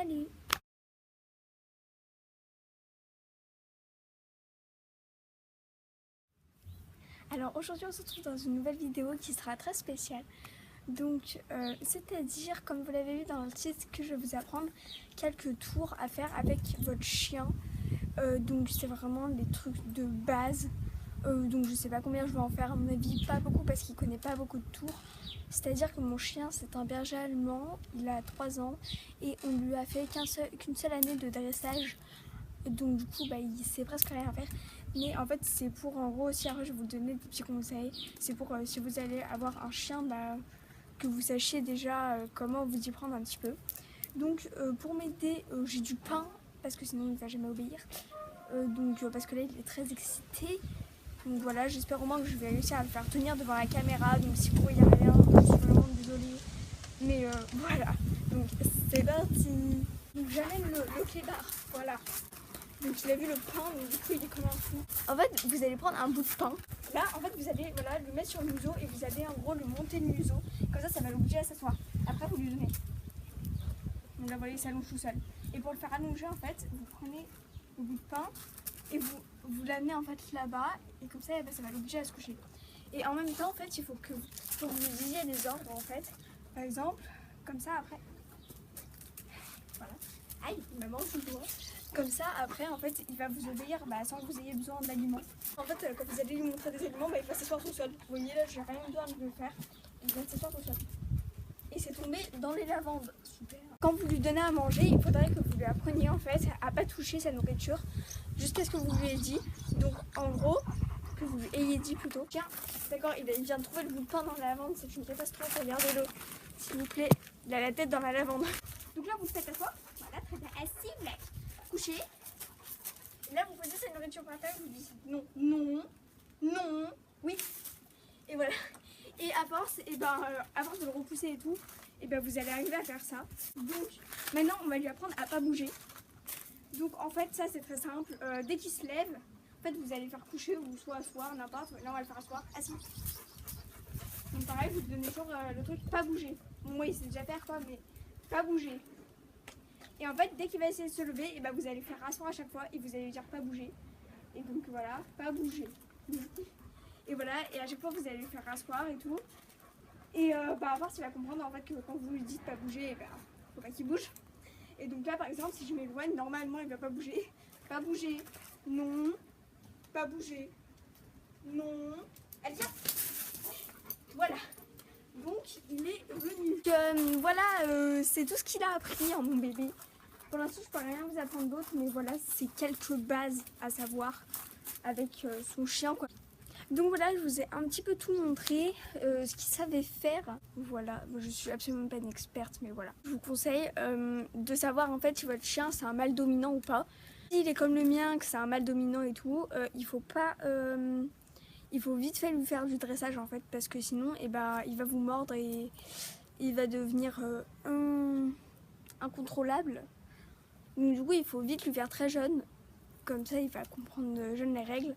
Salut! Alors aujourd'hui on se retrouve dans une nouvelle vidéo qui sera très spéciale. Donc c'est-à-dire, comme vous l'avez vu dans le titre, que je vais vous apprendre quelques tours à faire avec votre chien. Donc c'est vraiment des trucs de base. Donc je sais pas combien je vais en faire, à mon avis pas beaucoup parce qu'il connaît pas beaucoup de tours. C'est-à-dire que mon chien c'est un berger allemand, il a 3 ans et on lui a fait qu'une seule année de dressage. Donc du coup il sait presque rien faire. Mais en fait c'est pour, en gros aussi, après je vais vous donner des petits conseils. C'est pour si vous allez avoir un chien, que vous sachiez déjà comment vous y prendre un petit peu. Donc pour m'aider, j'ai du pain parce que sinon il ne va jamais obéir. Parce que là il est très excité. Donc voilà, j'espère au moins que je vais réussir à le faire tenir devant la caméra. Donc si vous voyez rien, je suis vraiment désolée. Mais voilà, donc c'est parti. Donc j'amène le clébard, voilà. Donc il a vu le pain, donc du coup il est comme un fou. En fait, vous allez prendre un bout de pain. Là, en fait, vous allez le mettre sur le museau et vous allez en gros le monter le museau. Comme ça va l'obliger à s'asseoir. Après, vous lui donnez. Donc là, voilà, il s'allonge tout seul. Et pour le faire allonger, en fait, vous prenez le bout de pain et vous l'amenez en fait là-bas. Et comme ça va l'obliger à se coucher. Et en même temps, en fait, il faut que vous lui disiez des ordres, en fait. Par exemple, comme ça, après. Voilà. Aïe, il m'a mangé le doigt. Comme ça, après, en fait, il va vous obéir sans que vous ayez besoin d'aliments. En fait, quand vous allez lui montrer des aliments, il va s'asseoir tout seul. Vous voyez, là, j'ai rien besoin de le faire. Il vient de s'asseoir tout seul. Et c'est tombé dans les lavandes. Super. Quand vous lui donnez à manger, il faudrait que vous lui appreniez, en fait, à pas toucher sa nourriture jusqu'à ce que vous lui ayez dit. Donc, en gros, que vous lui ayez dit plutôt. Tiens, d'accord, il vient de trouver le bout de pain dans la lavande. C'est une catastrophe. Regardez-le, s'il vous plaît. Il a la tête dans la lavande. Donc là, vous le faites asseoir. Voilà, très bien. Assis, vous l'avez couché. Et là, vous posez sa nourriture par terre, vous dites non, non, non, oui. Et voilà. Et à force, à force de le repousser et tout, vous allez arriver à faire ça. Donc maintenant, on va lui apprendre à pas bouger. Donc en fait, ça c'est très simple. Dès qu'il se lève, en fait, vous allez le faire coucher ou soit asseoir, n'importe. Là, on va le faire asseoir, assis. Donc pareil, vous donnez toujours le truc pas bouger. Bon, moi, il sait déjà faire quoi, mais pas bouger. Et en fait, dès qu'il va essayer de se lever, vous allez faire rasseoir à chaque fois et vous allez lui dire pas bouger. Et donc voilà, pas bouger. Et voilà, et à chaque fois vous allez lui faire rasseoir et tout. Et à force, il va comprendre en fait que quand vous lui dites pas bouger, faut pas qu'il bouge. Et donc là, par exemple, si je m'éloigne, normalement il va pas bouger. Pas bouger, non, pas bouger, non. Allez, viens. Voilà. Donc il est venu. Voilà, c'est tout ce qu'il a appris, hein, mon bébé. Pour l'instant, je ne peux rien vous apprendre d'autre, mais voilà, c'est quelques bases à savoir avec son chien, quoi. Donc voilà, je vous ai un petit peu tout montré, ce qu'il savait faire. Voilà, je suis absolument pas une experte, mais voilà. Je vous conseille de savoir en fait si votre chien c'est un mâle dominant ou pas. S'il est comme le mien, que c'est un mâle dominant et tout, il faut pas... il faut vite fait lui faire du dressage en fait, parce que sinon il va vous mordre et il va devenir incontrôlable. Donc du coup il faut vite lui faire très jeune, comme ça il va comprendre jeune les règles.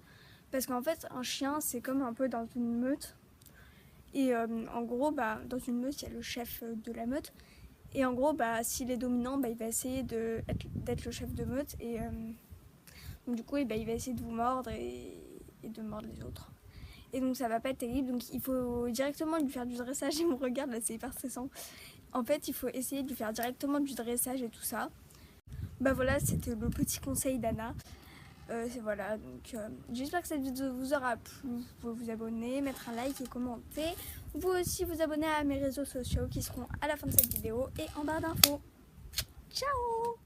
Parce qu'en fait un chien c'est comme un peu dans une meute. Et en gros dans une meute il y a le chef de la meute. Et en gros s'il est dominant il va essayer d'être le chef de meute. Et donc du coup il va essayer de vous mordre et de mordre les autres. Et donc ça va pas être terrible, donc il faut directement lui faire du dressage. Et mon regard là c'est hyper stressant. En fait il faut essayer de lui faire directement du dressage et tout ça. Voilà, c'était le petit conseil d'Anna. Voilà, donc j'espère que cette vidéo vous aura plu. Vous pouvez vous abonner, mettre un like et commenter. Vous pouvez aussi vous abonner à mes réseaux sociaux qui seront à la fin de cette vidéo et en barre d'infos. Ciao!